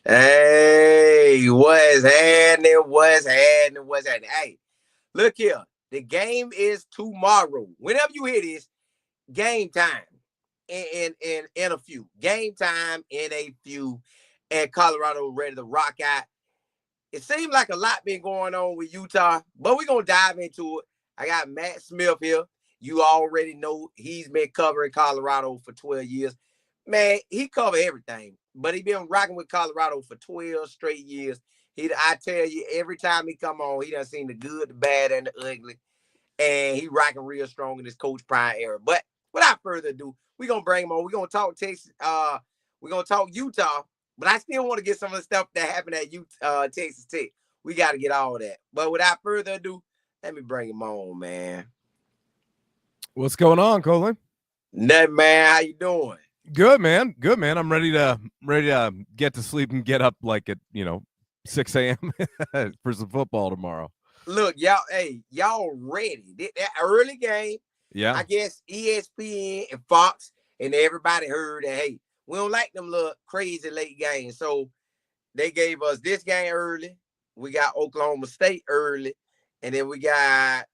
Hey, what's happening? What's happening? What's happening? Hey, look here. The game is tomorrow. Whenever you hear this, game time in a few. Game time in a few. And Colorado ready to rock out. It seems like a lot been going on with Utah, but we're gonna dive into it. I got Matt Smith here. You already know he's been covering Colorado for 12 years. Man, he covered everything, but he been rocking with Colorado for 12 straight years. I tell you, every time he come on, he done seen the good, the bad, and the ugly, and he rocking real strong in his Coach Prime era. But without further ado, we're gonna bring him on. We're gonna talk Texas. We're gonna talk Utah, but I still want to get some of the stuff that happened at Texas Tech. We got to get all of that. But without further ado, let me bring him on, man. What's going on, Colin? Nothing, man. How you doing? Good, man. Good, man. I'm ready to get to sleep and get up like at 6 a.m. for some football tomorrow. Look, y'all. Hey, y'all ready? That early game. Yeah. I guess ESPN and Fox and everybody heard that. Hey, we don't like them little crazy late games, so they gave us this game early. We got Oklahoma State early, and then we got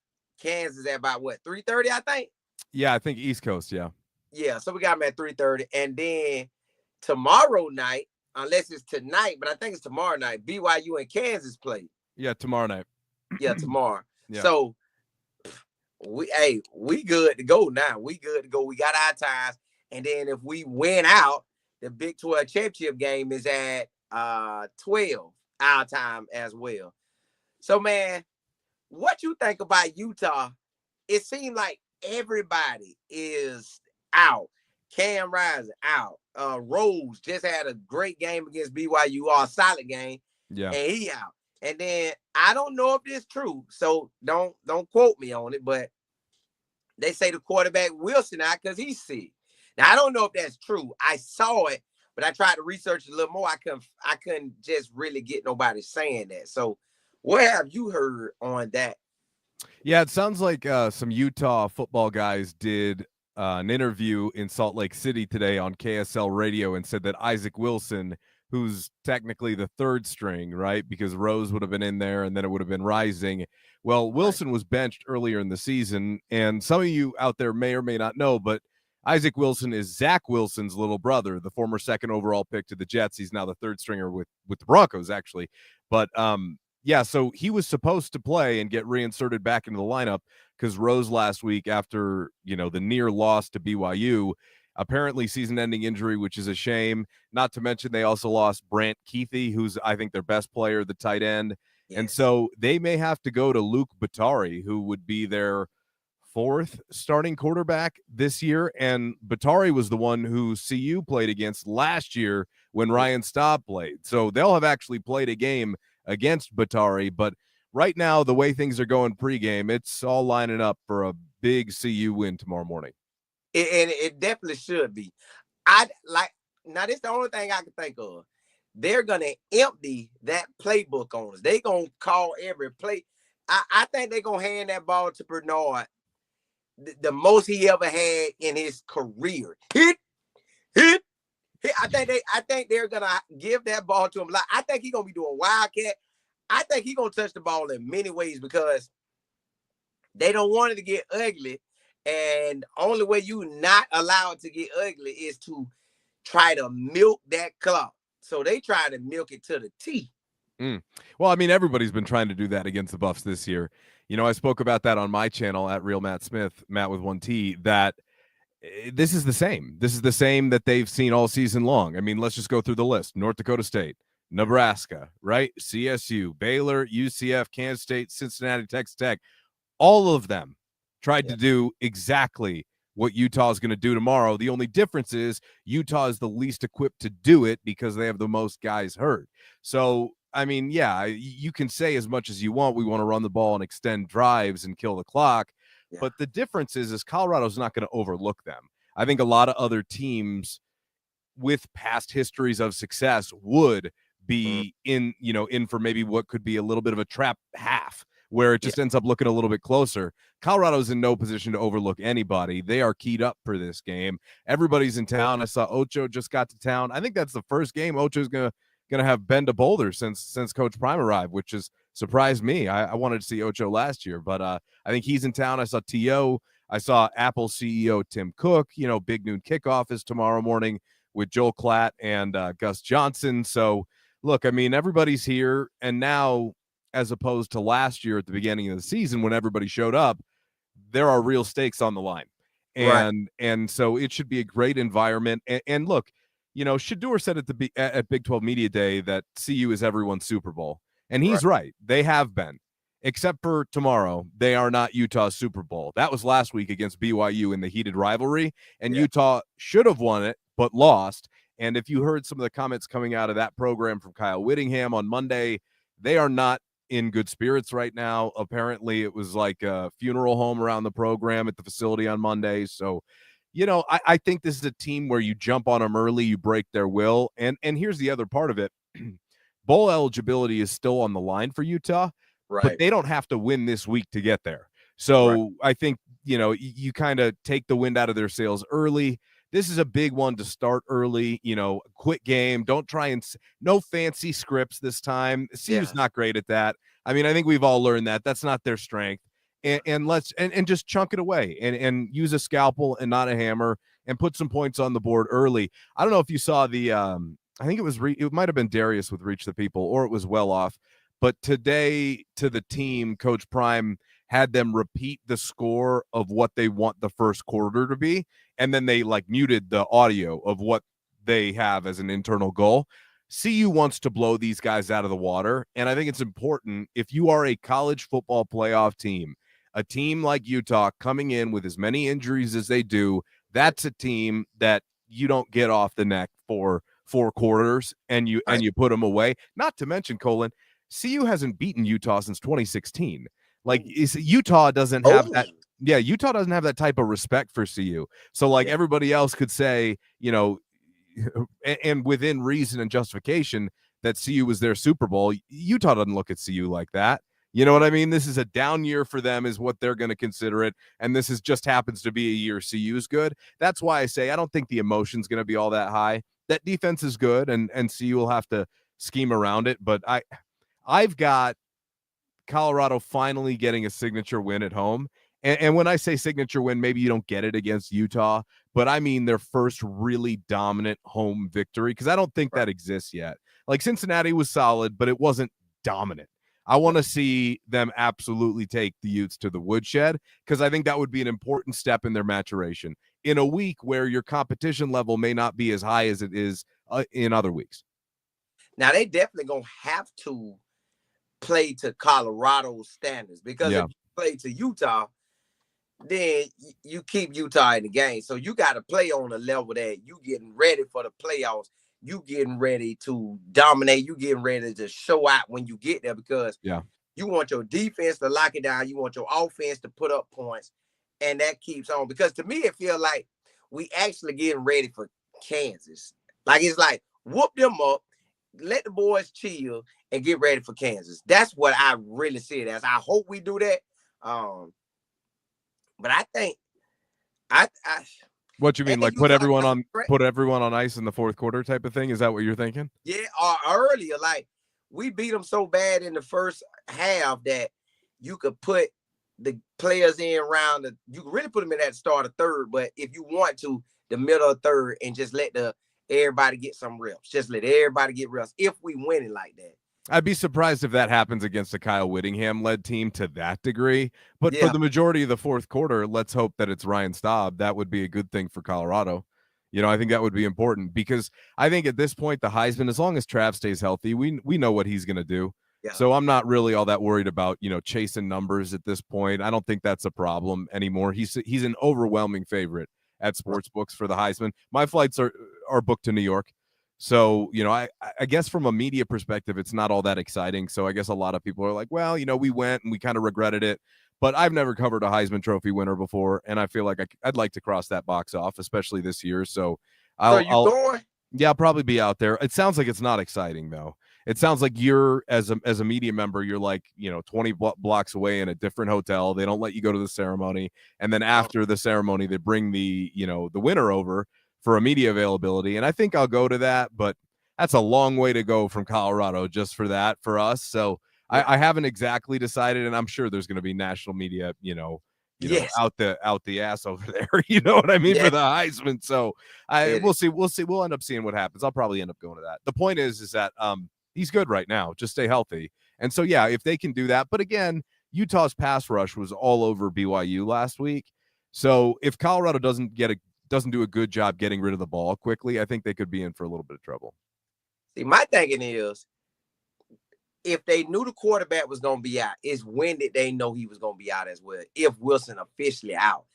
Kansas at about what 3:30, I think. Yeah, I think East Coast. Yeah. Yeah, so we got them at 3:30, and then tomorrow night, unless it's tonight, but I think it's tomorrow night. BYU and Kansas play. Yeah, tomorrow night. Yeah, tomorrow. Yeah. So we good to go now. We good to go. We got our ties, and then if we win out, the Big 12 championship game is at 12 our time as well. So, man, what you think about Utah? It seemed like everybody is out. Cam Rising out. Rose just had a great game against BYU, a solid game, Yeah. and he out. And then I don't know if this is true, so don't quote me on it, but they say the quarterback Wilson out because he's sick. Now I don't know if that's true. I saw it, but I tried to research it a little more. I couldn't just really get nobody saying that. So what have you heard on that? Yeah, it sounds like some Utah football guys did an interview in Salt Lake City today on KSL radio and said that Isaac Wilson, who's technically the third string, right? Because Rose would have been in there and then it would have been Rising. Well, Wilson was benched earlier in the season, and some of you out there may or may not know, but Isaac Wilson is Zach Wilson's little brother, the former second overall pick to the Jets. He's now the third stringer with the Broncos, actually. But yeah, so he was supposed to play and get reinserted back into the lineup because Rose last week, after the near loss to BYU, apparently season-ending injury, which is a shame. Not to mention they also lost Brant Keithy, who's I think their best player, the tight end. Yes. And so they may have to go to Luke Batari, who would be their fourth starting quarterback this year. And Batari was the one who CU played against last year when Ryan Staub played. So they'll have actually played a game against Batari. But right now, the way things are going pregame, it's all lining up for a big CU win tomorrow morning. And it definitely should be. Now this is the only thing I can think of. They're gonna empty that playbook on us. They're gonna call every play. I think they're gonna hand that ball to Bernard the most he ever had in his career. Hit. I think they're gonna give that ball to him. Like I think he's gonna be doing wildcat. I think he's gonna touch the ball in many ways because they don't want it to get ugly. And only way you not allowed to get ugly is to try to milk that clock. So they try to milk it to the T. Well, I mean, everybody's been trying to do that against the Buffs this year. I spoke about that on my channel at Real Matt Smith, Matt with 1T, that this is the same. This is the same that they've seen all season long. I mean, let's just go through the list. North Dakota State, Nebraska, right? CSU, Baylor, UCF, Kansas State, Cincinnati, Texas Tech. All of them tried to do exactly what Utah is going to do tomorrow. The only difference is Utah is the least equipped to do it because they have the most guys hurt. So, I mean, yeah, you can say as much as you want. We want to run the ball and extend drives and kill the clock. Yeah. But the difference is Colorado's not going to overlook them. I think a lot of other teams with past histories of success would be in for maybe what could be a little bit of a trap half, where it just ends up looking a little bit closer. Colorado's in no position to overlook anybody. They are keyed up for this game. Everybody's in town. I saw Ocho just got to town. I think that's the first game Ocho's going to going to have been to Boulder since Coach Prime arrived, which has surprised me. I wanted to see Ocho last year, but I think he's in town. I saw T.O. I saw Apple CEO Tim Cook. Big noon kickoff is tomorrow morning with Joel Klatt and Gus Johnson. So, look, I mean, everybody's here. And now, as opposed to last year at the beginning of the season when everybody showed up, there are real stakes on the line. Right. And so it should be a great environment. And look, Shador said at Big 12 Media Day that CU is everyone's Super Bowl. And he's right. They have been. Except for tomorrow, they are not Utah's Super Bowl. That was last week against BYU in the heated rivalry, and Utah should have won it, but lost. And if you heard some of the comments coming out of that program from Kyle Whittingham on Monday, they are not in good spirits right now. Apparently, it was like a funeral home around the program at the facility on Monday. So, I think this is a team where you jump on them early, you break their will. And here's the other part of it. Bowl eligibility is still on the line for Utah. Right. But they don't have to win this week to get there. So I think, you kind of take the wind out of their sails early. This is a big one to start early, quick game. Don't try and no fancy scripts this time. CU's not great at that. I mean, I think we've all learned that. That's not their strength. And let's just chunk it away and use a scalpel and not a hammer and put some points on the board early. I don't know if you saw the I think it might have been Darius with Reach the People, or it was Well Off. But today, to the team, Coach Prime had them repeat the score of what they want the first quarter to be, and then they muted the audio of what they have as an internal goal. CU wants to blow these guys out of the water, and I think it's important if you are a college football playoff team, a team like Utah coming in with as many injuries as they do, that's a team that you don't get off the neck for 4 quarters and you put them away. Not to mention, Colin, CU hasn't beaten Utah since 2016. Utah doesn't have that. Yeah, Utah doesn't have that type of respect for CU. So everybody else could say, and within reason and justification that CU was their Super Bowl, Utah doesn't look at CU like that. You know what I mean? This is a down year for them is what they're going to consider it. And this just happens to be a year CU's good. That's why I say I don't think the emotion's going to be all that high. That defense is good, and CU will have to scheme around it. But I've got Colorado finally getting a signature win at home. And when I say signature win, maybe you don't get it against Utah, but I mean their first really dominant home victory, because I don't think that exists yet. Cincinnati was solid, but it wasn't dominant. I want to see them absolutely take the Utes to the woodshed, because I think that would be an important step in their maturation in a week where your competition level may not be as high as it is in other weeks. Now, they definitely going to have to play to Colorado standards, because if you play to Utah, then you keep Utah in the game. So you got to play on a level that you getting ready for the playoffs. You getting ready to dominate. You getting ready to show out when you get there, because you want your defense to lock it down. You want your offense to put up points, and that keeps on. Because to me, it feels like we actually getting ready for Kansas. It's like whoop them up, let the boys chill, and get ready for Kansas. That's what I really see it as. I hope we do that. But I think what you mean, put everyone on ice in the fourth quarter type of thing? Is that what you're thinking? Yeah, or earlier, we beat them so bad in the first half that you could put the players in around you could really put them in that start of third, but if you want to, the middle of third, and just let everybody get some reps. Just let everybody get reps if we win it like that. I'd be surprised if that happens against a Kyle Whittingham-led team to that degree. But for the majority of the fourth quarter, let's hope that it's Ryan Staub. That would be a good thing for Colorado. I think that would be important, because I think at this point, the Heisman, as long as Trav stays healthy, we know what he's going to do. Yeah. So I'm not really all that worried about, chasing numbers at this point. I don't think that's a problem anymore. He's an overwhelming favorite at sports books for the Heisman. My flights are booked to New York. So, I guess from a media perspective, it's not all that exciting. So I guess a lot of people are like, well, we went and we kind of regretted it. But I've never covered a Heisman Trophy winner before, and I feel like I'd like to cross that box off, especially this year. So I'll going? Yeah, I'll probably be out there. It sounds like it's not exciting, though. It sounds like you're, as a media member, you're 20 blocks away in a different hotel. They don't let you go to the ceremony. And then after the ceremony, they bring the winner over for a media availability. And I think I'll go to that, but that's a long way to go from Colorado just for that for us. So Yeah. I haven't exactly decided, and I'm sure there's going to be national media, Yes. out the ass over there. You know what I mean Yeah. for the Heisman. So It is. we'll see. We'll end up seeing what happens. I'll probably end up going to that. The point is that he's good right now. Just stay healthy. And so yeah, if they can do that, but again, Utah's pass rush was all over BYU last week. So if Colorado doesn't do a good job getting rid of the ball quickly, I think they could be in for a little bit of trouble. See, my thinking is, if they knew the quarterback was going to be out, is when did they know he was going to be out as well? If Wilson officially out,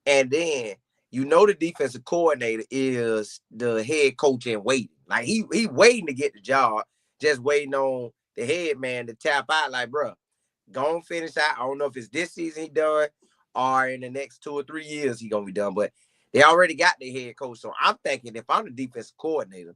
and then the defensive coordinator is the head coach in waiting. Like he waiting to get the job, just waiting on the head man to tap out. Like, bro, go and finish out. I don't know if it's this season he done or in the next 2 or 3 years he gonna be done. But they already got the head coach, so I'm thinking if I'm the defensive coordinator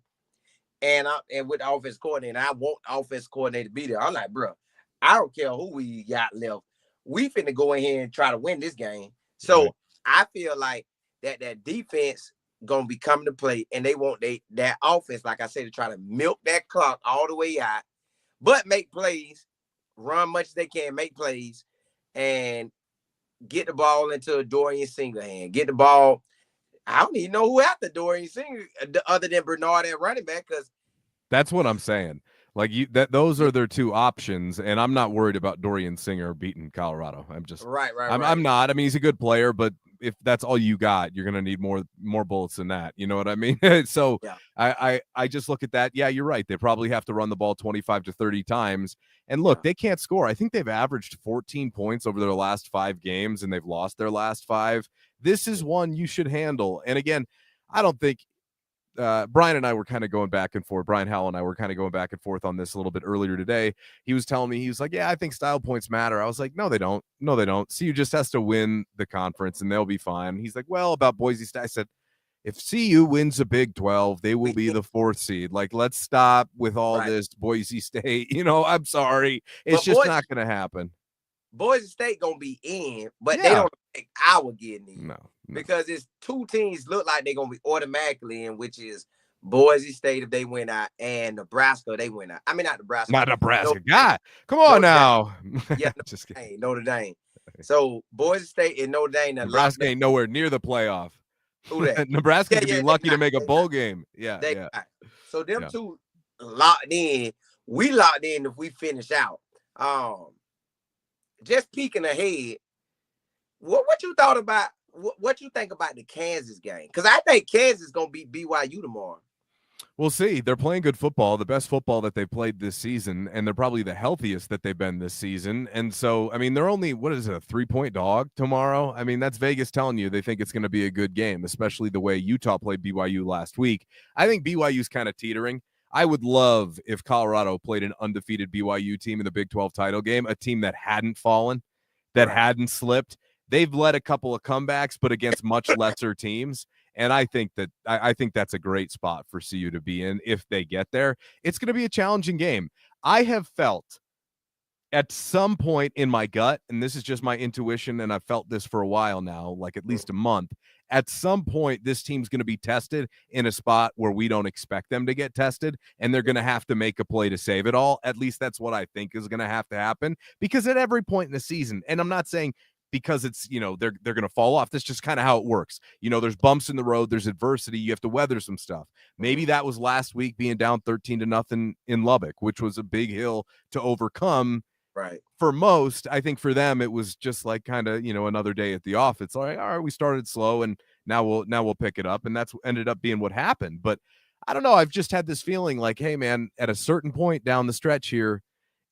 and with the offense coordinator, I want the offense coordinator to be there. I'm like, bro, I don't care who we got left. We finna go in here and try to win this game. So Right. I feel like that defense gonna be coming to play, and they want that offense, like I said, to try to milk that clock all the way out, but make plays, run much as they can, make plays, and get the ball into Dorian Singer hand. Get the ball. I don't even know who after Dorian Singer other than Bernard at running back, because That's what I'm saying. Like those are their two options, and I'm not worried about Dorian Singer beating Colorado. I'm right. not. I mean, he's a good player, but if that's all you got, you're gonna need more bullets than that. You know what I mean? So Yeah, I just look at that. Yeah, you're right. They probably have to run the ball 25 to 30 times. And look, yeah. they can't score. I think they've averaged 14 points over their last 5 games, and they've lost their last 5. This is one you should handle. And again, I don't think Brian and I were kind of going back and forth. Brian Howell and I were kind of going back and forth on this a little bit earlier today. He was telling me, he was like, yeah, I think style points matter. I was like, no, they don't. No, they don't. CU just has to win the conference and they'll be fine. He's like, well, about Boise State. I said, if CU wins the Big 12, they will be the 4th seed. Like, let's stop with all Right. this Boise State. I'm sorry. It's But just not going to happen. Boise State gonna be in, but they Yeah. don't think our getting in. No. Because it's 2 teams look like they're gonna be automatically in, which is Boise State if they win out and Nebraska they win out. I mean, not Nebraska. Not Nebraska. Notre Dame. God, come on Notre Dame. now. Yeah, Just kidding. Notre Dame. So Boise State and Notre Dame are locked Nebraska up. ain't nowhere near the playoff. Who that? Nebraska could be They lucky to not. make a They bowl not. game. Yeah, They yeah, not. So them yeah. two locked in. We locked in if we finish out. Just peeking ahead. What you thought about? What you think about the Kansas game? Because I think Kansas is gonna beat BYU tomorrow. We'll see. They're playing good football, the best football that they've played this season, and they're probably the healthiest that they've been this season. And so, I mean, they're only, what is it, a 3-point dog tomorrow? I mean, that's Vegas telling you they think it's going to be a good game, especially the way Utah played BYU last week. I think BYU's kind of teetering. I would love if Colorado played an undefeated BYU team in the Big 12 title game, a team that hadn't fallen, that hadn't slipped. They've led a couple of comebacks, but against much lesser teams. And I think that's a great spot for CU to be in if they get there. It's going to be a challenging game. I have felt at some point in my gut, and this is just my intuition, and I've felt this for a while now, like at least a month, at some point this team's going to be tested in a spot where we don't expect them to get tested, and they're going to have to make a play to save it all. At least that's what I think is going to have to happen, because at every point in the season, and I'm not saying because it's, they're going to fall off. That's just kind of how it works. There's bumps in the road. There's adversity. You have to weather some stuff. Maybe that was last week being down 13-0 in Lubbock, which was a big hill to overcome. Right. For most, I think for them, it was just like kind of, another day at the office. Like, all right, we started slow and now we'll pick it up. And that's ended up being what happened. But I don't know. I've just had this feeling like, hey man, at a certain point down the stretch here,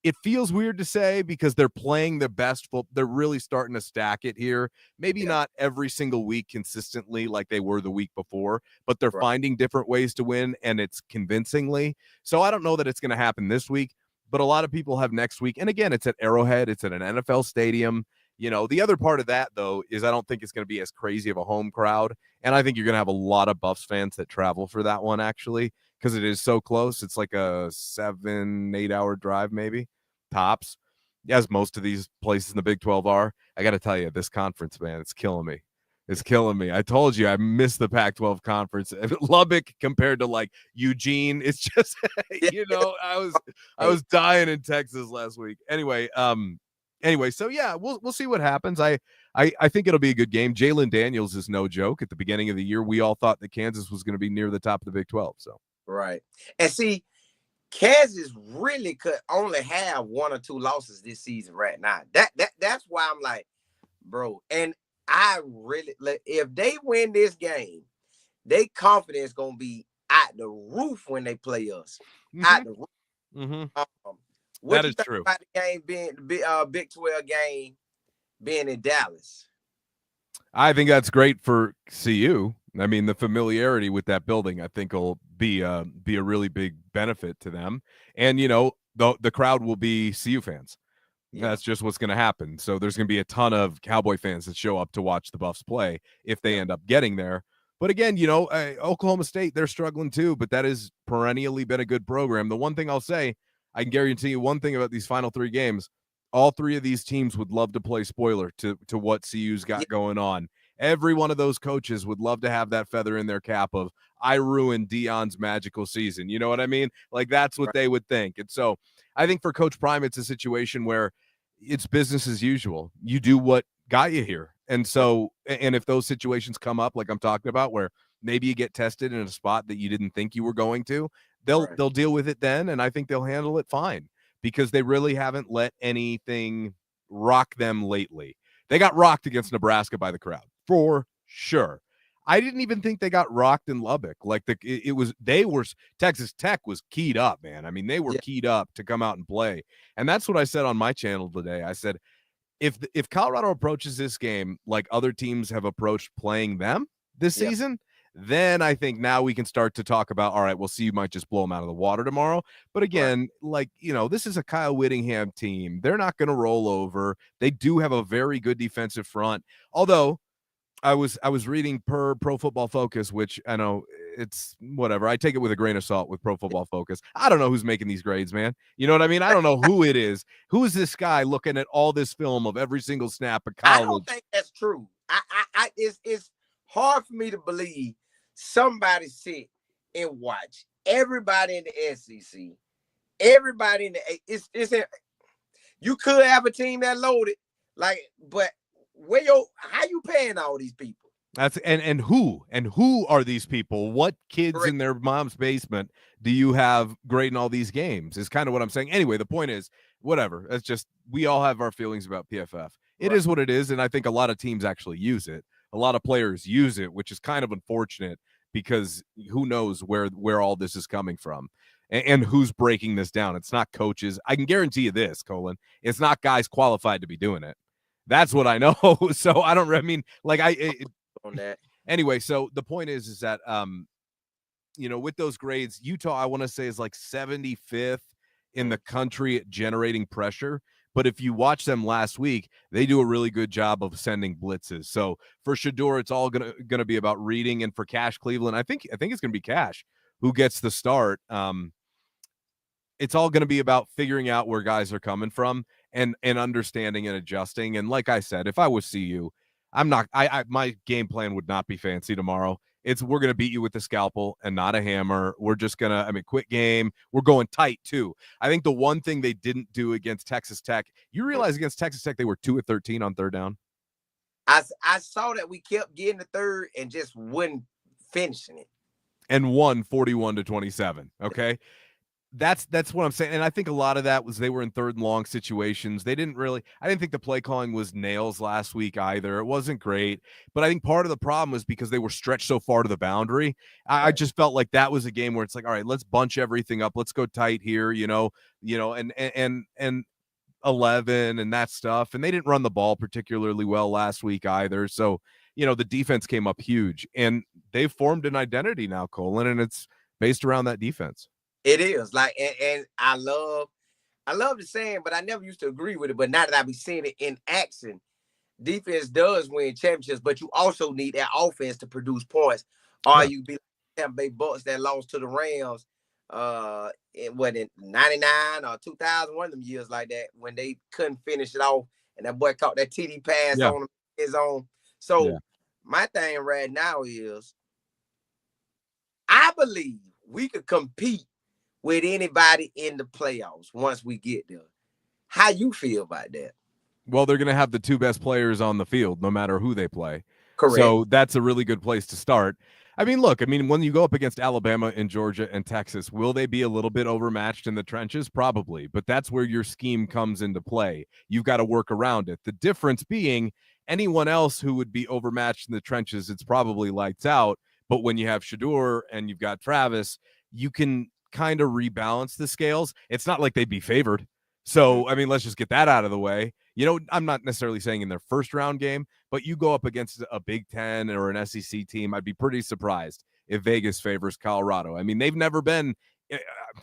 it feels weird to say because they're playing the best football. They're really starting to stack it here. Maybe not every single week consistently like they were the week before, but they're finding different ways to win, and it's convincingly. So I don't know that it's going to happen this week, but a lot of people have next week. And again, it's at Arrowhead. It's at an NFL stadium. The other part of that, though, is I don't think it's going to be as crazy of a home crowd. And I think you're going to have a lot of Buffs fans that travel for that one, actually, because it is so close. It's like a 7-8 hour drive, maybe. Tops, as most of these places in the Big 12 are. I got to tell you, this conference, man, it's killing me. It's killing me. I told you I missed the Pac-12 conference. Lubbock compared to like Eugene, it's just Yeah. I was dying in Texas last week. Anyway, so yeah, we'll see what happens. I think it'll be a good game. Jalen Daniels is no joke. At the beginning of the year, we all thought that Kansas was going to be near the top of the Big 12. So Right. And see, Kansas really could only have one or two losses this season right now. That's why I'm like, bro. And I really like if they win this game, they confidence gonna be out the roof when they play us. Out the roof. What that you is think true. about the game being the Big 12 game being in Dallas? I think that's great for CU. I mean, the familiarity with that building, I think, will be a really big benefit to them. And the crowd will be CU fans. Yeah. That's just what's going to happen. So there's going to be a ton of Cowboy fans that show up to watch the Buffs play if they end up getting there. But again, Oklahoma State, they're struggling too, but that has perennially been a good program. The one thing I'll say, I can guarantee you one thing about these final three games, all three of these teams would love to play spoiler to what CU's got going on. Every one of those coaches would love to have that feather in their cap of, I ruined Deion's magical season. You know what I mean? Like, that's what they would think. And so I think for Coach Prime, it's a situation where it's business as usual. You do what got you here. And so, and if those situations come up, like I'm talking about, where maybe you get tested in a spot that you didn't think you were going to, they'll deal with it then. And I think they'll handle it fine because they really haven't let anything rock them lately. They got rocked against Nebraska by the crowd for sure. I didn't even think they got rocked in Lubbock. Like Texas Tech was keyed up, man. I mean, they were keyed up to come out and play. And that's what I said on my channel today. I said, if Colorado approaches this game like other teams have approached playing them this season, then I think now we can start to talk about, all right, we'll see, you might just blow them out of the water tomorrow. But again, this is a Kyle Whittingham team. They're not going to roll over. They do have a very good defensive front. Although I was reading per Pro Football Focus, which I know it's whatever. I take it with a grain of salt with Pro Football Focus. I don't know who's making these grades, man. You know what I mean? I don't know who it is. Who is this guy looking at all this film of every single snap of college? I don't think that's true. It's hard for me to believe somebody sit and watch everybody in the SEC, everybody in the you could have a team that loaded, but how you paying all these people? That's and who are these people? What kids in their mom's basement do you have grading all these games? Is kind of what I'm saying. Anyway, the point is, whatever. That's just, we all have our feelings about PFF. It is what it is, and I think a lot of teams actually use it. A lot of players use it, which is kind of unfortunate because who knows where all this is coming from and who's breaking this down. It's not coaches. I can guarantee you this, Colin. It's not guys qualified to be doing it. That's what I know. So I don't. I mean, like on that. Anyway, so the point is that with those grades, Utah, I want to say, is like 75th in the country at generating pressure. But if you watch them last week, they do a really good job of sending blitzes. So for Shedeur, it's all gonna be about reading, and for Cash Cleveland, I think it's gonna be Cash who gets the start. It's all going to be about figuring out where guys are coming from and understanding and adjusting. And like I said, if I was CU, my game plan would not be fancy tomorrow. We're going to beat you with the scalpel and not a hammer. We're just going to, quick game. We're going tight too. I think the one thing they didn't do against Texas Tech, you realize against Texas Tech, they were 2 of 13 on third down. I saw that we kept getting the third and just wouldn't finishing it. And won 41-27. Okay. That's what I'm saying. And I think a lot of that was they were in third and long situations. I didn't think the play calling was nails last week either. It wasn't great. But I think part of the problem was because they were stretched so far to the boundary. I just felt like that was a game where it's like, all right, let's bunch everything up. Let's go tight here, and 11 and that stuff. And they didn't run the ball particularly well last week either. So, the defense came up huge. And they've formed an identity now, Colin, and it's based around that defense. It is and I love the saying, but I never used to agree with it. But now that I be seeing it in action, defense does win championships, but you also need that offense to produce points. Or you be like Tampa Bay Bucks that lost to the Rams in 99 or 2000, one of them years like that, when they couldn't finish it off and that boy caught that TD pass on his own. So My thing right now is I believe we could compete with anybody in the playoffs once we get there. How you feel about that? Well, they're going to have the two best players on the field, no matter who they play. Correct. So that's a really good place to start. I mean, look, when you go up against Alabama and Georgia and Texas, will they be a little bit overmatched in the trenches? Probably, but that's where your scheme comes into play. You've got to work around it. The difference being anyone else who would be overmatched in the trenches, it's probably lights out. But when you have Shador and you've got Travis, you can kind of rebalance the scales. It's not like they'd be favored. So, let's just get that out of the way. I'm not necessarily saying in their first round game, but you go up against a Big Ten or an SEC team, I'd be pretty surprised if Vegas favors Colorado. They've never been,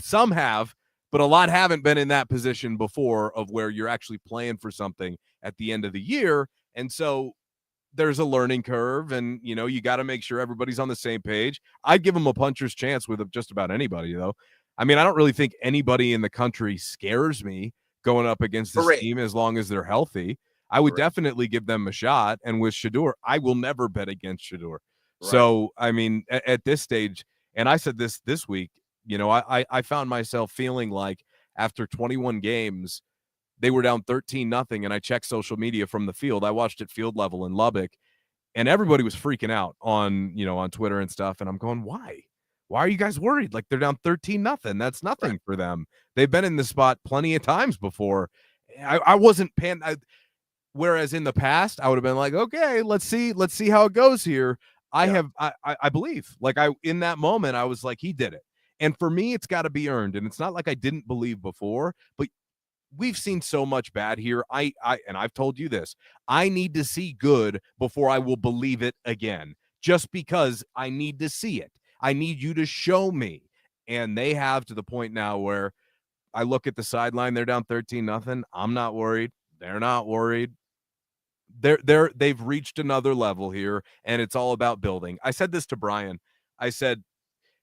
some have, but a lot haven't been in that position before of where you're actually playing for something at the end of the year. And so there's a learning curve, and, you got to make sure everybody's on the same page. I'd give them a puncher's chance with just about anybody, though. I don't really think anybody in the country scares me going up against this Correct. team as long as they're healthy. I would definitely give them a shot. And with Shador, I will never bet against Shador. Right. So, at this stage, and I said this week, I found myself feeling like after 21 games, they were down 13-0, and I checked social media from the field. I watched it field level in Lubbock, and everybody was freaking out on Twitter and stuff. And I'm going, why? Why are you guys worried? Like, they're down 13-0. That's nothing for them. They've been in this spot plenty of times before. I wasn't whereas in the past, I would have been like, okay, let's see how it goes here. I believe, like, in that moment, I was like, he did it. And for me, it's got to be earned. And it's not like I didn't believe before, but we've seen so much bad here. And I've told you this, I need to see good before I will believe it again, just because I need to see it. I need you to show me. And they have, to the point now where I look at the sideline, they're down 13-0. I'm not worried. They're not worried. They've reached another level here, and it's all about building. I said this to Brian. I said,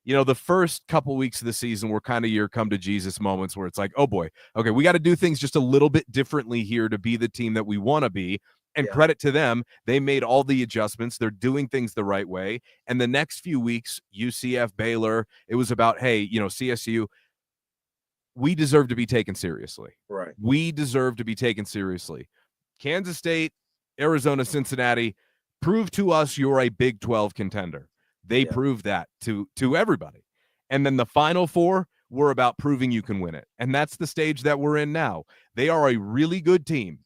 the first couple weeks of the season were kind of your come to Jesus moments where it's like, oh boy, okay, we got to do things just a little bit differently here to be the team that we want to be. And credit to them, they made all the adjustments. They're doing things the right way. And the next few weeks, UCF, Baylor, it was about, hey, CSU, we deserve to be taken seriously. Right. We deserve to be taken seriously. Kansas State, Arizona, Cincinnati, prove to us you're a Big 12 contender. They proved that to everybody. And then the Final Four were about proving you can win it. And that's the stage that we're in now. They are a really good team.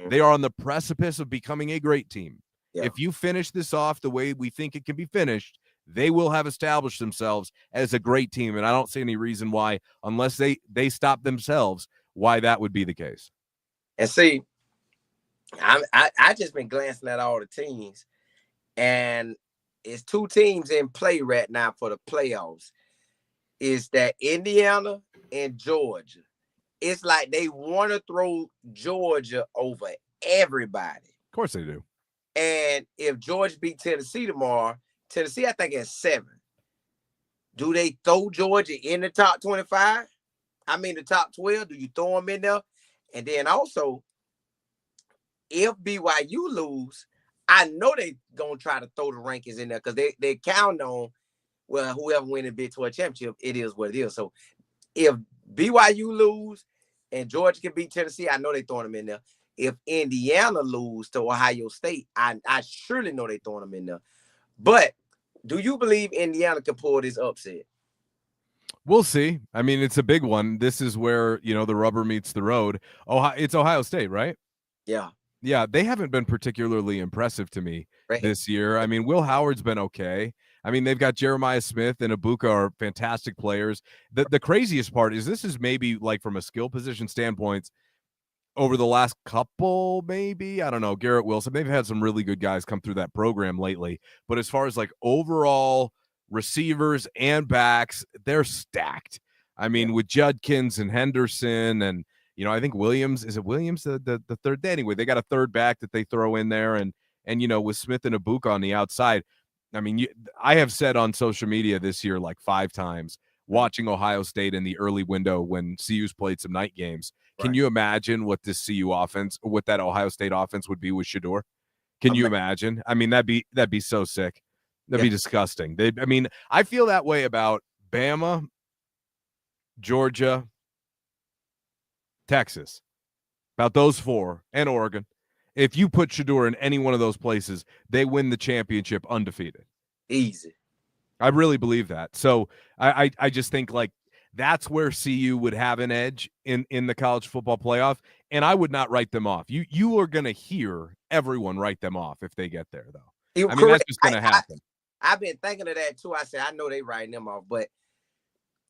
They are on the precipice of becoming a great team. If you finish this off the way we think it can be finished, they will have established themselves as a great team. And I don't see any reason why, unless they stop themselves, why that would be the case. And see, I just been glancing at all the teams, and it's two teams in play right now for the playoffs. Is that Indiana and Georgia? It's like they want to throw Georgia over everybody. Of course they do. And if Georgia beat Tennessee tomorrow, Tennessee, I think, is 7. Do they throw Georgia in the top 25? The top 12? Do you throw them in there? And then also, if BYU lose, I know they going to try to throw the rankings in there because they count on, well, whoever win the Big 12 championship, it is what it is. So if BYU lose and Georgia can beat Tennessee, I know they throwing them in there. If Indiana lose to Ohio State, I surely know they throwing them in there. But do you believe Indiana can pull this upset? We'll see. It's a big one. This is where, the rubber meets the road. It's Ohio State, right? Yeah. Yeah, they haven't been particularly impressive to me this year. Will Howard's been okay. They've got Jeremiah Smith and Ibuka are fantastic players. The craziest part is this is maybe, like, from a skill position standpoint, over the last couple, maybe, I don't know, Garrett Wilson, they've had some really good guys come through that program lately. But as far as, like, overall receivers and backs, they're stacked. With Judkins and Henderson and, I think Williams, is it Williams, the third? Anyway, they got a third back that they throw in there. And with Smith and Ibuka on the outside, I have said on social media this year like 5 times, watching Ohio State in the early window when CU's played some night games. Can you imagine what this CU offense, what that Ohio State offense would be with Shador? Can you imagine? I mean, that'd be so sick. That'd Yeah, be disgusting. I mean, I feel that way about Bama, Georgia, Texas, about those four, and Oregon. If you put Shador in any one of those places, they win the championship undefeated. easy. I really believe that. So I just think like that's where CU would have an edge in the college football playoff, and I would not write them off. You are going to hear everyone write them off if they get there, though. You I mean, that's correct. just going to happen. I've been thinking of that too. I said I know they writing them off, but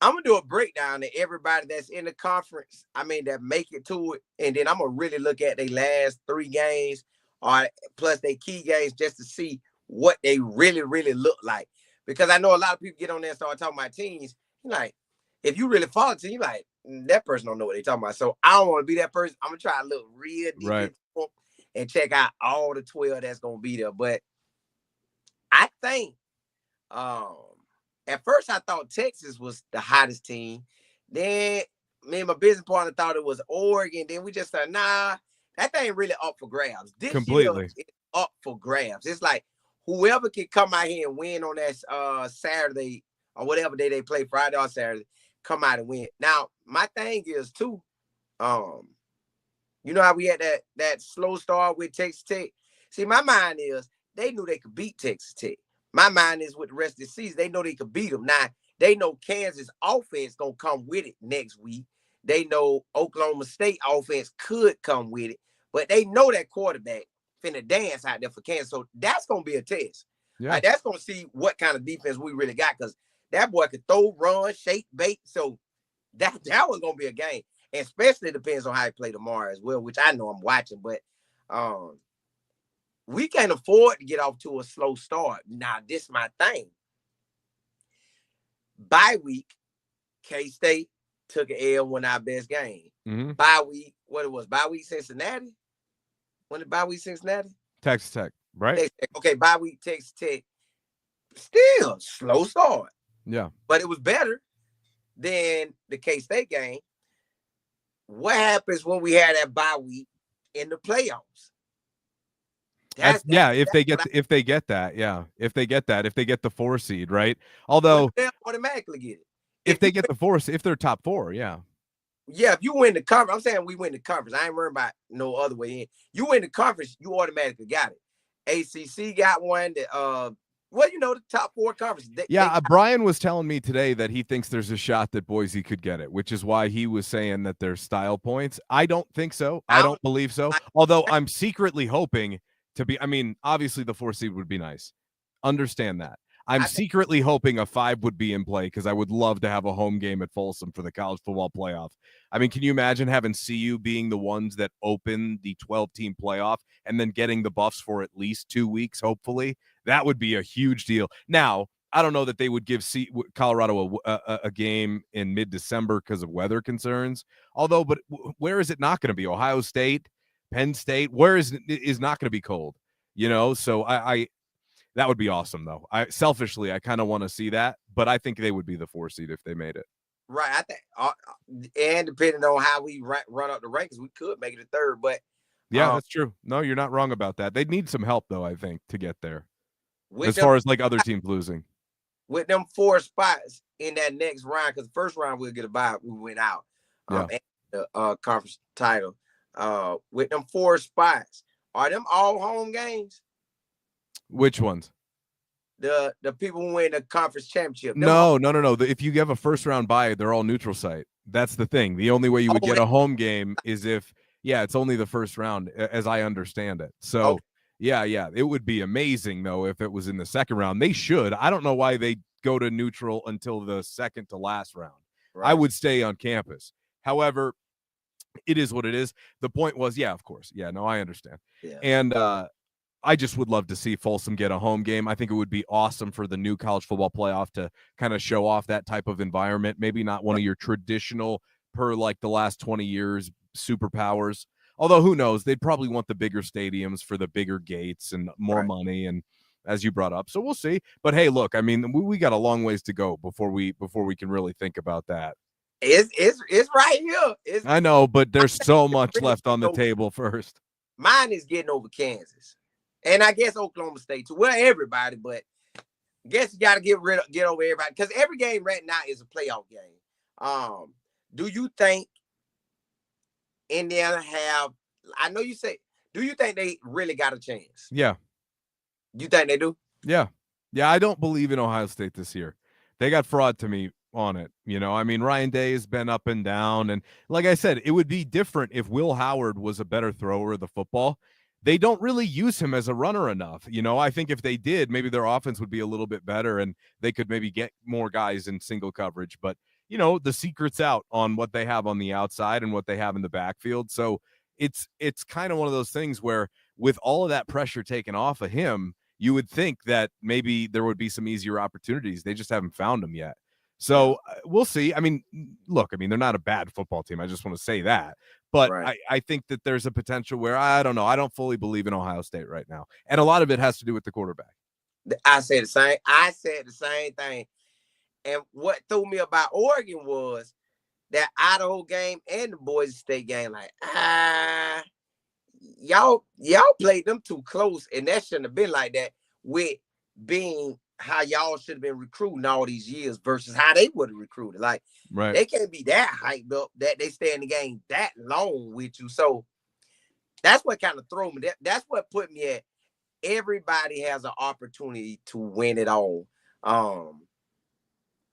I'm gonna do a breakdown of everybody that's in the conference. I mean, that make it to it, and then I'm gonna really look at their last 3 games, or plus their key games, just to see what they really look like. Because I know a lot of people get on there and start talking about teams. Like, if you really follow the team, like that person don't know what they're talking about. So I don't want to be that person. I'm gonna try to look real deep Right. into them and check out all the 12 that's gonna be there. But I think at first I thought Texas was the hottest team. Then me and my business partner thought it was Oregon. Then we just said, nah, that thing really up for grabs. This Completely. year it's up for grabs. It's like whoever can come out here and win on that Saturday or whatever day they play, Friday or Saturday, come out and win. Now, my thing is too, you know how we had that slow start with Texas Tech? See, my mind is they knew they could beat Texas Tech. My mind is with the rest of the season, they know they could beat them. Now, they know Kansas offense going to come with it next week. They know Oklahoma State offense could come with it. But they know that quarterback finna dance out there for Kansas. So that's going to be a test. Yeah. That's going to see what kind of defense we really got, because that boy could throw, run, shake, bait. So that one's going to be a game. And especially depends on how he play tomorrow as well, which I know I'm watching. But we can't afford to get off to a slow start. Now, this is my thing. Bye week, K-State took an L, won our best game. Mm-hmm. Bye week, what it was? Bye week Cincinnati? When did bye week Cincinnati? Texas Tech, right? Texas Tech. Okay, bye week Texas Tech. Still slow start. Yeah. But it was better than the K-State game. What happens when we had that bye week in the playoffs? If they get that, if they get the 4 seed, right? Although they'll automatically get it. If they get the 4, if they're top 4, yeah. Yeah, if you win the conference, I'm saying we win the conference. I ain't worried about no other way in. You win the conference, you automatically got it. ACC got one. The top 4 conferences. Brian was telling me today that he thinks there's a shot that Boise could get it, which is why he was saying that there's style points. I don't think so. I don't believe so. Although I'm secretly hoping to be. I mean, obviously the 4 seed would be nice. Understand that. I'm secretly hoping a 5 would be in play because I would love to have a home game at Folsom for the college football playoff. I mean, can you imagine having CU being the ones that open the 12-team playoff and then getting the Buffs for at least 2 weeks, hopefully? That would be a huge deal. Now, I don't know that they would give Colorado a game in mid-December because of weather concerns. Although, but where is it not going to be? Ohio State, Penn State? Where is not going to be cold? So I that would be awesome, though. Selfishly, I kind of want to see that, but I think they would be the 4 seed if they made it. Right. I think, and depending on how we run up the rankings, we could make it a 3rd. But yeah, that's true. No, you're not wrong about that. They'd need some help, though, I think, to get there. As far as like other teams losing. With them 4 spots in that next round, because the first round we'll get a bye, we went out. And the conference title. With them 4 spots, are them all home games? Which ones? The people who win the conference championship. No. If you have a first round bye, they're all neutral site. That's the thing. The only way you would get a home game is if, it's only the first round, as I understand it. So, it would be amazing, though, if it was in the second round. They should. I don't know why they go to neutral until the second to last round. Right. I would stay on campus. However, it is what it is. The point was, of course. Yeah, no, I understand. Yeah. And I just would love to see Folsom get a home game. I think it would be awesome for the new college football playoff to kind of show off that type of environment. Maybe not one of your traditional, per like the last 20 years, superpowers. Although who knows? They'd probably want the bigger stadiums for the bigger gates and more money, and as you brought up. So we'll see. But hey, look, I mean, we got a long ways to go before we can really think about that. It's right here. I know, but there's so much left on the table first. Mine is getting over Kansas. And I guess Oklahoma State too. Well, everybody, but I guess you got to get over everybody because every game right now is a playoff game. Do you think Indiana have? I know you say. Do you think they really got a chance? Yeah. You think they do? Yeah. Yeah, I don't believe in Ohio State this year. They got fraud to me on it. I mean, Ryan Day has been up and down. And like I said, it would be different if Will Howard was a better thrower of the football. They don't really use him as a runner enough. I think if they did, maybe their offense would be a little bit better and they could maybe get more guys in single coverage. But, the secret's out on what they have on the outside and what they have in the backfield. So it's kind of one of those things where with all of that pressure taken off of him, you would think that maybe there would be some easier opportunities. They just haven't found them yet. So we'll see. I mean, look, they're not a bad football team. I just want to say that. But right. I think that there's a potential where, I don't know. I don't fully believe in Ohio State right now. And a lot of it has to do with the quarterback. I said the same thing. And what threw me about Oregon was that Idaho game and the Boise State game. Like, y'all played them too close, and that shouldn't have been like that with being how y'all should have been recruiting all these years versus how they would have recruited. Like, right. They can't be that hyped up that they stay in the game that long with you. So that's what kind of threw me. That's what put me at everybody has an opportunity to win it all.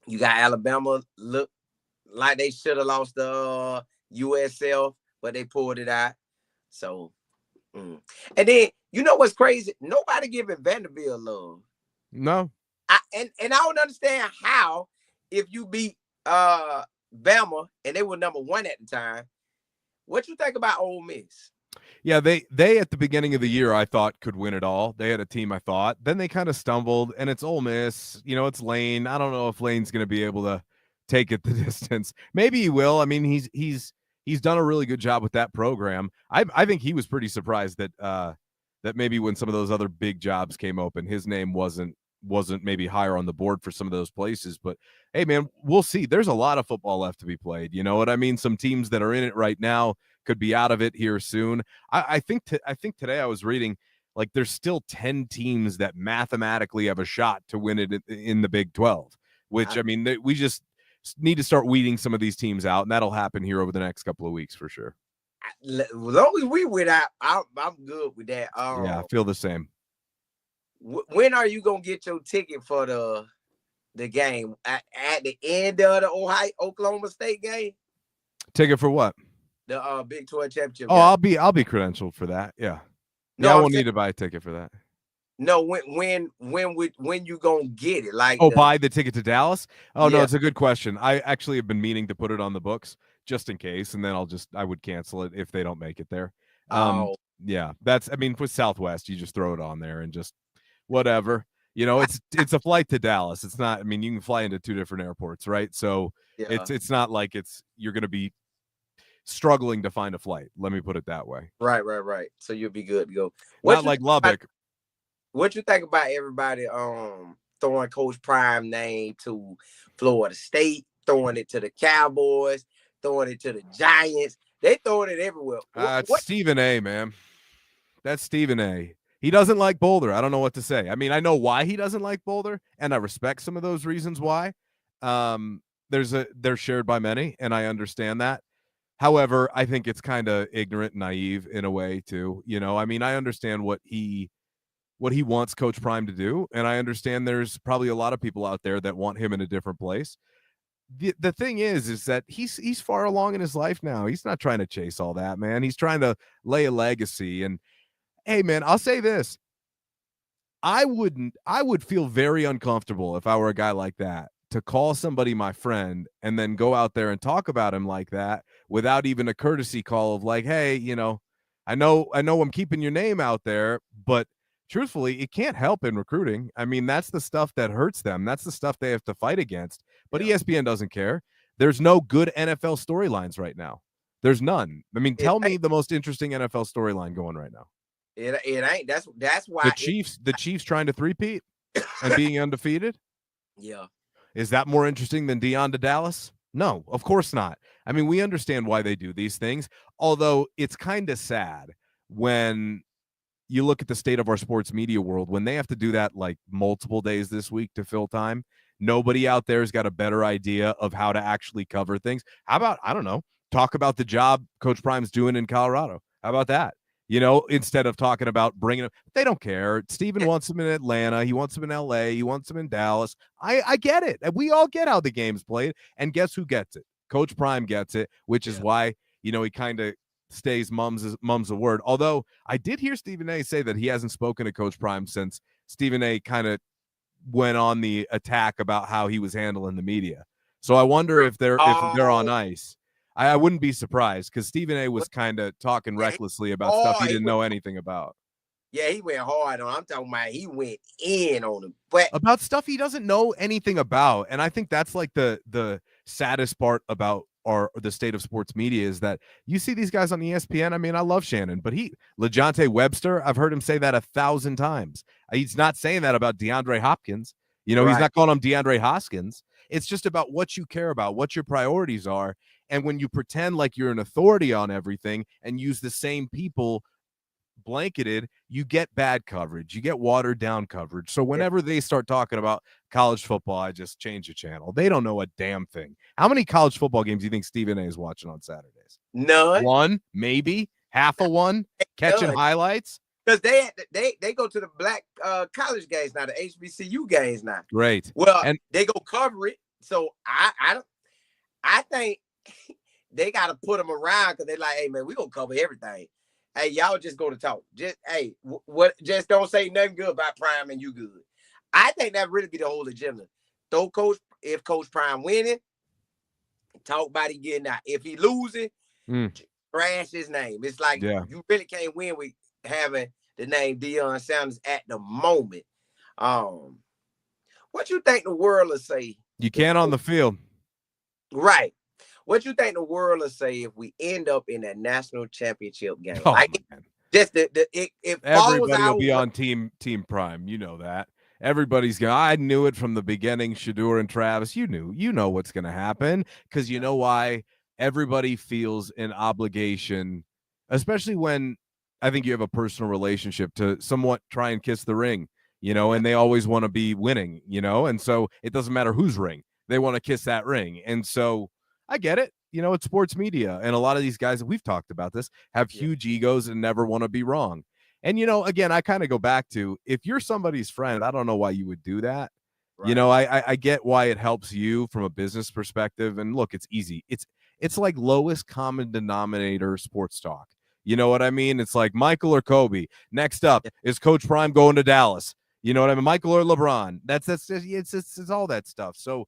You got Alabama look like they should have lost the USL, but they pulled it out. So, and then what's crazy? Nobody giving Vanderbilt love. No. And I don't understand how if you beat Bama and they were number 1 at the time. What you think about Ole Miss? Yeah, they at the beginning of the year I thought could win it all. They had a team I thought. Then they kind of stumbled, and it's Ole Miss. It's Lane. I don't know if Lane's going to be able to take it the distance. Maybe he will. I mean, he's done a really good job with that program. I think he was pretty surprised that maybe when some of those other big jobs came open, his name wasn't maybe higher on the board for some of those places. But hey, man, we'll see. There's a lot of football left to be played. You know what I mean? Some teams that are in it right now could be out of it here soon. I think today I was reading, like, there's still 10 teams that mathematically have a shot to win it in the Big 12, which, we just need to start weeding some of these teams out, and that'll happen here over the next couple of weeks for sure. As long as we win out, I'm good with that. Yeah, I feel the same. When are you going to get your ticket for the game? At the end of the Oklahoma State game? Ticket for what? The Big 12 championship. Oh, game. I'll be credentialed for that. Yeah. No, I won't need to buy a ticket for that. No, when you gonna get it? Like, buy the ticket to Dallas? Oh, yeah. No, it's a good question. I actually have been meaning to put it on the books just in case, and then I would cancel it if they don't make it there. Yeah, with Southwest, you just throw it on there and just whatever. It's a flight to Dallas. It's not. You can fly into 2 different airports, right? So it's not like you're going to be struggling to find a flight. Let me put it that way. Right. So you'll be good to go. Not like Lubbock. What you think about everybody throwing Coach Prime name to Florida State, throwing it to the Cowboys, throwing it to the Giants? They throwing it everywhere. It's Stephen A, man. That's Stephen A. He doesn't like Boulder. I don't know what to say. I know why he doesn't like Boulder, and I respect some of those reasons why. They're shared by many, and I understand that. However, I think it's kind of ignorant and naive in a way too. I understand what he wants Coach Prime to do, and I understand there's probably a lot of people out there that want him in a different place. The thing is that he's far along in his life now. He's not trying to chase all that, man. He's trying to lay a legacy. And hey, man, I'll say this. I would feel very uncomfortable if I were a guy like that, to call somebody my friend and then go out there and talk about him like that without even a courtesy call of like, hey, I know I'm keeping your name out there, but truthfully, it can't help in recruiting. That's the stuff that hurts them. That's the stuff they have to fight against. But ESPN doesn't care. There's no good NFL storylines right now. There's none. Tell me the most interesting NFL storyline going right now. It ain't. That's why the Chiefs trying to three-peat and being undefeated. Yeah. Is that more interesting than Deion to Dallas? No, of course not. We understand why they do these things, although it's kind of sad when you look at the state of our sports media world, when they have to do that like multiple days this week to fill time, nobody out there has got a better idea of how to actually cover things. How about, I don't know, talk about the job Coach Prime's doing in Colorado? How about that? Instead of talking about bringing them, they don't care. Steven wants them in Atlanta. He wants them in LA. He wants them in Dallas. I get it. We all get how the game's played. And guess who gets it? Coach Prime gets it, which is why, he kind of stays mum's a word. Although I did hear Stephen A say that he hasn't spoken to Coach Prime since Stephen A kind of went on the attack about how he was handling the media. So I wonder if they're on ice. I wouldn't be surprised because Stephen A was kind of talking recklessly about stuff he didn't know anything about. Yeah, he went hard on him. I'm talking about he went in on him. But about stuff he doesn't know anything about. And I think that's like the saddest part about the state of sports media is that you see these guys on ESPN. I mean, I love Shannon, but LeJohntay Webster, I've heard him say that 1,000 times. He's not saying that about DeAndre Hopkins. He's not calling him DeAndre Hoskins. It's just about what you care about, what your priorities are. And when you pretend like you're an authority on everything and use the same people blanketed, you get bad coverage, you get watered down coverage. So whenever they start talking about college football, I just change the channel. They don't know a damn thing. How many college football games do you think Stephen A is watching on Saturdays? None. One, maybe half of one, catching highlights. Because they go to the black college games now, the HBCU games now. Right. Well, and they go cover it. So I think they got to put them around because they're like, hey man, we gonna cover everything. Hey, y'all just go to talk. Just just don't say nothing good about Prime and you good. I think that really be the whole agenda. If Coach Prime winning, talk about he getting out. If he losing, trash his name. It's like you really can't win with having the name Deion Sanders at the moment. What you think the world will say? You can't on the field. Right. What you think the world will say if we end up in that national championship game? Oh, man. Just it everybody will be on team Prime. You know that. Everybody's going, I knew it from the beginning, Shedeur and Travis. You know what's going to happen because you know why everybody feels an obligation, especially when I think you have a personal relationship to somewhat try and kiss the ring, and they always want to be winning, and so it doesn't matter whose ring. They want to kiss that ring. And so I get it. It's sports media. And a lot of these guys, we've talked about this, have huge egos and never want to be wrong. And, again, I kind of go back to if you're somebody's friend, I don't know why you would do that. Right. I get why it helps you from a business perspective. And look, it's easy. It's like lowest common denominator sports talk. You know what I mean? It's like Michael or Kobe. Next up is Coach Prime going to Dallas. You know what I mean? Michael or LeBron. That's it's all that stuff. So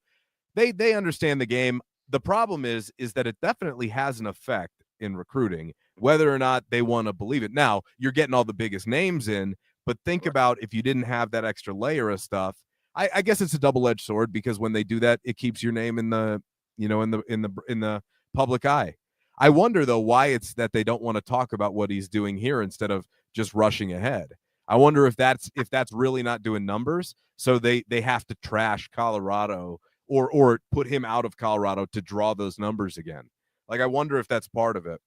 they understand the game. The problem is that it definitely has an effect in recruiting, whether or not they want to believe it. Now, you're getting all the biggest names in, but think about if you didn't have that extra layer of stuff. I guess it's a double-edged sword because when they do that, it keeps your name in the, in the public eye. I wonder though why it's that they don't want to talk about what he's doing here instead of just rushing ahead. I wonder if that's really not doing numbers, so they have to trash Colorado or put him out of Colorado to draw those numbers again. Like, I wonder if that's part of it.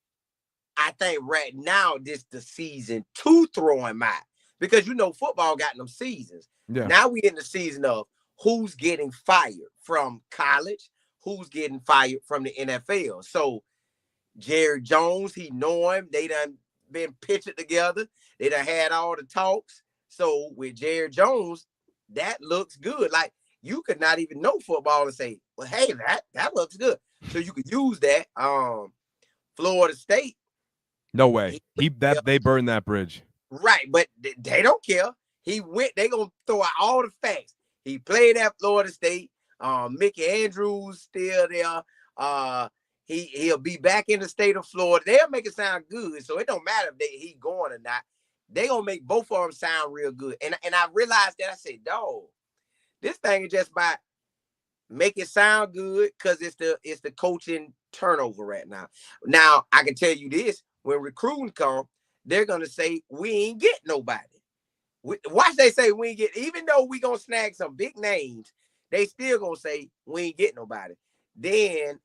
I think right now this the season to throw him out because football got them seasons. Yeah. Now we in the season of who's getting fired from college, who's getting fired from the NFL. So Jerry Jones, he know him. They done been pitching together. They done had all the talks. So with Jerry Jones, that looks good. Like, you could not even know football and say, well, hey, that looks good. So you could use that. Florida State. No way. They burned that bridge. Right, but they don't care. He went, they gonna throw out all the facts. He played at Florida State. Mickey Andrews still there. He'll be back in the state of Florida. They'll make it sound good. So it don't matter if he going or not. They gonna make both of them sound real good. And I realized that. I said, dog, this thing is just about make it sound good because it's the coaching turnover right now. Now, I can tell you this, when recruiting come, they're going to say, we ain't get nobody. Watch they say we ain't get, even though we going to snag some big names, they still going to say we ain't get nobody. Then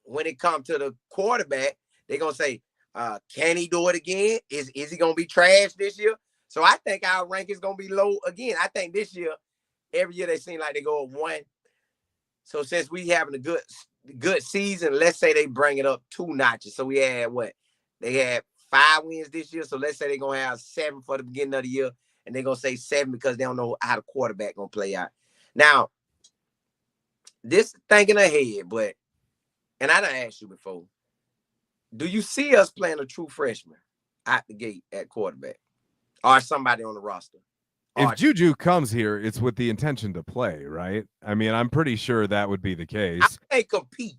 when it comes to the quarterback, they're going to say, Can he do it again? Is he gonna be trash this year? So I think our rank is gonna be low again. I think this year, every year they seem like they go up one. So since we having a good season, let's say they bring it up 2 notches. So we had what? They had 5 wins this year. So let's say they're gonna have 7 for the beginning of the year, and they're gonna say 7 because they don't know how the quarterback gonna play out. Now, this thinking ahead, but and I done asked you before, do you see us playing a true freshman out the gate at quarterback? Or somebody on the roster? If Juju comes here, it's with the intention to play, right? I mean, I'm pretty sure that would be the case. I would think compete.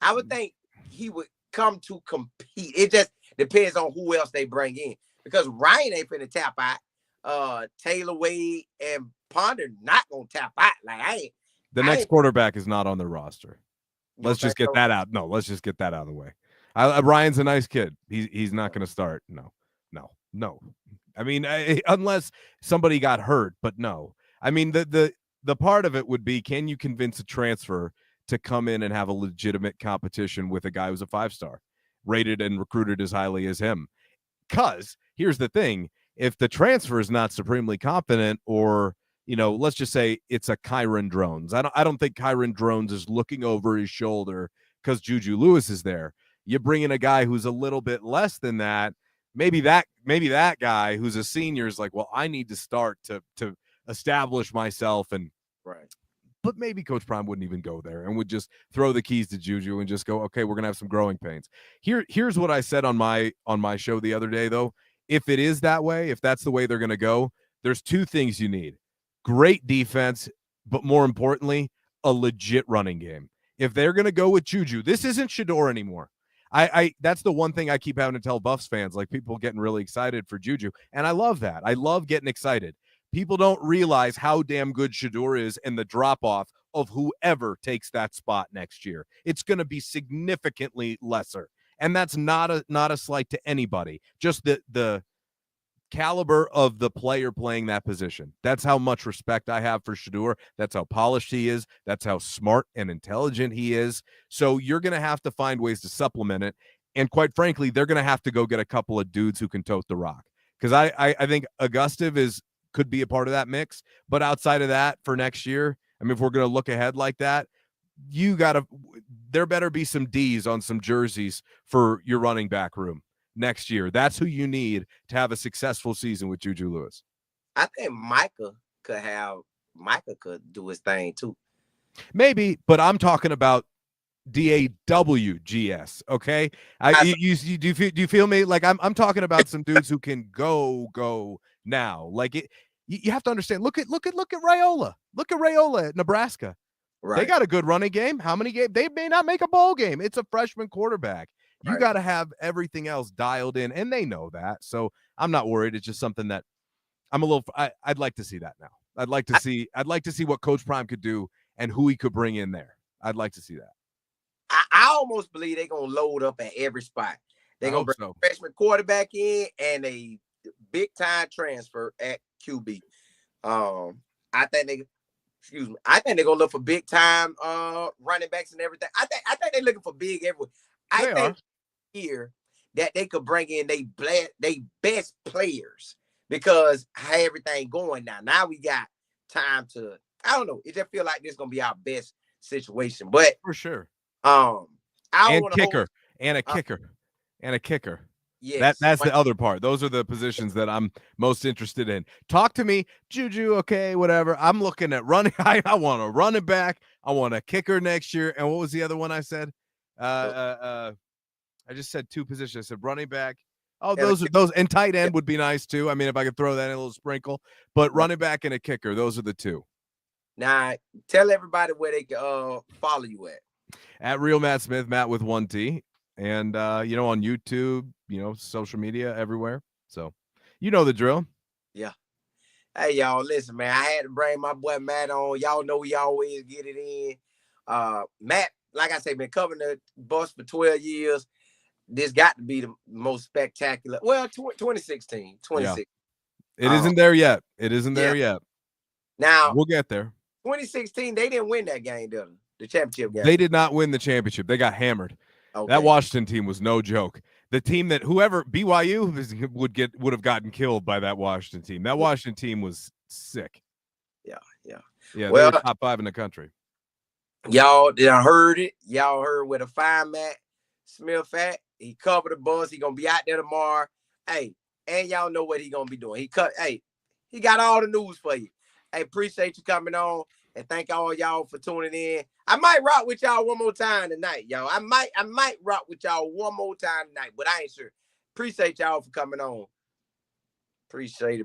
I would think he would come to compete. It just depends on who else they bring in. Because Ryan ain't finna tap out. Taylor Wade and Ponder not gonna tap out. Like the next quarterback is not on the roster. Let's just get that out. No, let's just get that out of the way. Ryan's a nice kid. He's not going to start. No. I mean, unless somebody got hurt, but no. I mean, the part of it would be, can you convince a transfer to come in and have a legitimate competition with a guy who's a 5-star, rated and recruited as highly as him? Because here's the thing: if the transfer is not supremely confident, or let's just say it's a Kyron Drones. I don't think Kyron Drones is looking over his shoulder because Juju Lewis is there. You bring in a guy who's a little bit less than that. Maybe that guy who's a senior is like, well, I need to start to establish myself, and right. But maybe Coach Prime wouldn't even go there and would just throw the keys to Juju and just go, okay, we're gonna have some growing pains. Here's what I said on my show the other day, though. If it is that way, if that's the way they're gonna go, there's 2 things you need: great defense, but more importantly, a legit running game. If they're gonna go with Juju, this isn't Shedeur anymore. I that's the one thing I keep having to tell Buffs fans, like people getting really excited for Juju. And I love that. I love getting excited. People don't realize how damn good Shedeur is and the drop-off of whoever takes that spot next year. It's going to be significantly lesser. And that's not a slight to anybody. Just the caliber of the player playing that position. That's how much respect I have for Shedeur. That's how polished he is. That's how smart and intelligent he is. So you're going to have to find ways to supplement it. And quite frankly, they're going to have to go get a couple of dudes who can tote the rock. Because I think Augustive could be a part of that mix. But outside of that, for next year, I mean, if we're going to look ahead like that, there better be some D's on some jerseys for your running back room next year. That's who you need to have a successful season with Juju Lewis. I think Micah could do his thing too. Maybe, but I'm talking about DAWGS. Okay, do you feel me? Like I'm talking about some dudes who can go now. Like it, you have to understand. Look at Raiola. Look at Raiola at Nebraska. Right. They got a good running game. How many games? They may not make a bowl game. It's a freshman quarterback. You got to have everything else dialed in, and they know that. So I'm not worried. It's just something that I'd like to see that now. I'd like to see what Coach Prime could do and who he could bring in there. I'd like to see that. I almost believe they're going to load up at every spot. They're going to bring a freshman quarterback in and a big-time transfer at QB. I think they're going to look for big-time running backs and everything. I think they're looking for big everywhere. I think here that they could bring in they best players because how everything going now. Now we got time to, I don't know. It just feel like this is going to be our best situation. But for sure. And a kicker. Yes. That's the other part. Those are the positions that I'm most interested in. Talk to me, Juju. Okay, whatever. I'm looking at running. I want a running back. I want a kicker next year. And what was the other one I said? I just said 2 positions. I said running back. Oh, those and tight end would be nice too. I mean, if I could throw that in a little sprinkle, but running back and a kicker, those are the 2. Now, tell everybody where they can follow you at Real Matt Smith, Matt with 1 T, and on YouTube, social media everywhere. So, the drill. Yeah. Hey, y'all, listen, man. I had to bring my boy Matt on. Y'all know we always get it in. Matt, like I said, been covering the bus for 12 years. This got to be the most spectacular. Well, 2016. Yeah. It isn't there yet. It isn't there yet. Now, we'll get there. 2016, they didn't win that game, did they? The championship game. They did not win the championship. They got hammered. Okay. That Washington team was no joke. the team that whoever BYU would have gotten killed by that Washington team. That Washington team was sick. Yeah. Yeah, they Well, were top 5 in the country. y'all heard it. Y'all heard where the fine Matt Smith at. He covered the bus. He gonna be out there tomorrow. Hey, and y'all know what he gonna be doing. He got all the news for you. Hey, appreciate you coming on, and thank all y'all for tuning in. I might rock with y'all one more time tonight, y'all. I might rock with y'all one more time tonight, but I ain't sure. Appreciate y'all for coming on. Appreciate it.